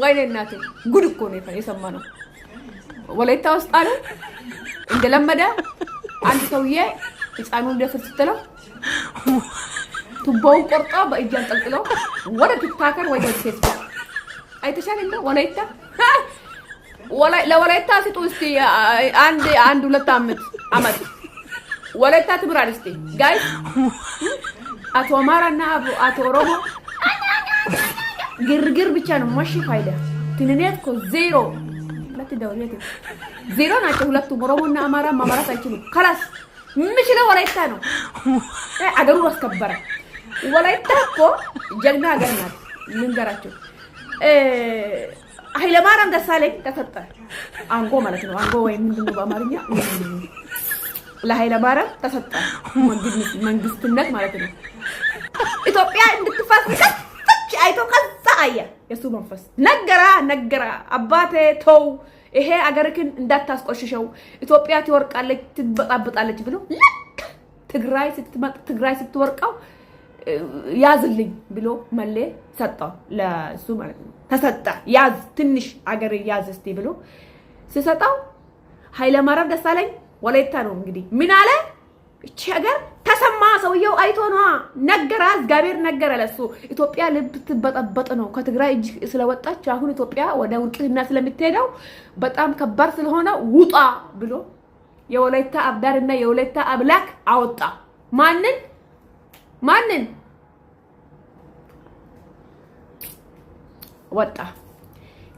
ወይኔ እናቴ ጉድ እኮ ነው የሰማነው። ወላይታ ውስጥ አለ እንደለመደ አንድ ሰውዬ ህፃኑን ደፍር ስትለው ቱቦውን ቆርጦ በእጅ አንጠልጥሎ ወደ ቲክታከር ወይ ወደ ፌስቡክ አይተሻል እንደ ወላይታ ለወላይታ ሲጡ እስቲ አንድ ሁለት አመት ወላይታ ትምራል እስቲ ጋይስ አቶ አማራና አቶ ኦሮሞ ግርግር ብቻ ነው ማሽ ፋይዳ ትንኔት እኮ ዜሮ ለተደውለት ዜሮ ናቸው ሁለቱም ኦሮሞና አማራ ማማራት አይችሉም خلاص ምንችለው ወላይታ ነው አገሩ አስከበረ ወላይታ እኮ ጀግና ሀገር ናት ልንገራቸው ኃይለማርያም ደሳለኝ ተሰጠ አንጎ ማለት ነው አንጎ ወይ ምንድነው በአማርኛ ለኃይለማርያም ተሰጠ መንግስትነት ማለት ነው ኢትዮጵያ እንድትፈርስ አይቶ ከዛ አያ የሱ መንፈስ ነገራ አባቴ ተው ይሄ አገርክን እንዳታስቆሽሸው ኢትዮጵያ ትወርቃለች ትበጣበጣለች ብሎ ትግራይ ስትወርቀው ያዝልኝ ብሎ መሌ ሰጣው ለሱ ማለት ነው ተሰጣ ያዝ ትንሽ አገር ያዝ እስቲ ብሎ ሲሰጣው ኃይለማርያም ደሳለኝ ወላይታ ነው እንግዲህ ምን አለ እቺ ሀገር ተሰማ ሰውየው አይቶ ነው ነገራ እግዚአብሔር ነገረ ለሱ ኢትዮጵያ ልብ ትበጠበጥ ነው ከትግራይ እጅ ስለወጣች አሁን ኢትዮጵያ ወደ ውርቅና ስለምትሄደው በጣም ከባድ ስለሆነ ውጣ ብሎ የወላይታ አብዳርና የወላይታ አብላክ አወጣ ማንን ወጣ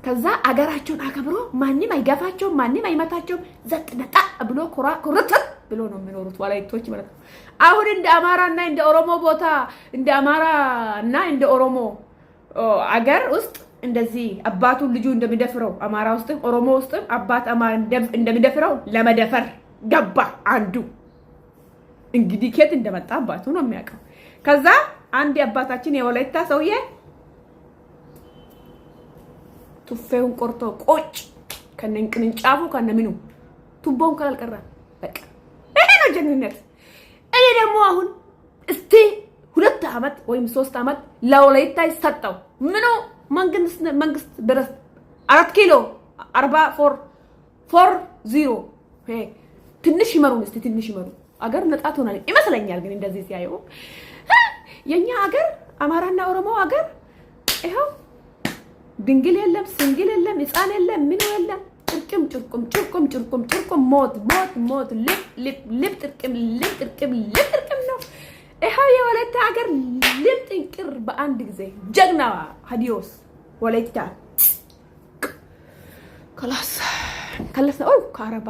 ከዛ አገራቸውን አከብሮ ማንንም አይገፋቸውም ማንንም አይመታቸውም ዘጥነጣ ብሎ ኩርት ብሎ ነው የሚኖሩት ወላይቶች ማለት ነው አሁን እንደ አማራና እንደ ኦሮሞ ቦታ እንደ አማራና እንደ ኦሮሞ አገር ውስጥ እንደዚህ አባቱ ልጁ እንደሚደፍረው አማራ ውስጥ ኦሮሞ ውስጥ አባት አማራ እንደሚደፍረው ለመደፈር ገባ አንዱ እንግዲህ ከት እንደመጣ አባቱ ነው የሚያውቀው ከዛ አንድ አባታችን የወላይታ ሰውዬ ቱፌውን ቆርጦ ቆጭ ከነንቅንጫፉ ከነምኑ ቱቦውን ካልቀራ በቃ እኔ ነው ጀግንነት እኔ ደግሞ አሁን እስቲ 2 አመት ወይም 3 አመት ለወላይታ ይሰጣው ምኑ መንግስት ድረስ 4 ኪሎ 4440 ትንሽ ይመሩን እስቲ ትንሽ ይመሩ አገር ነጣት ሆናል ይመስለኛል ግን እንደዚህ ሲያዩ የኛ አገር አማራና ኦሮሞ አገር ይሄው ድንግል የለም ስንግል የለም ህፃን የለም ምን የለም ጭርቁም ሞት ልብ ጥርቅም ነው ይሄው የወላይታ ሀገር ልብ ጥንቅር በአንድ ጊዜ ጀግና ሀዲዮስ ወላይታ خلاص ካራባ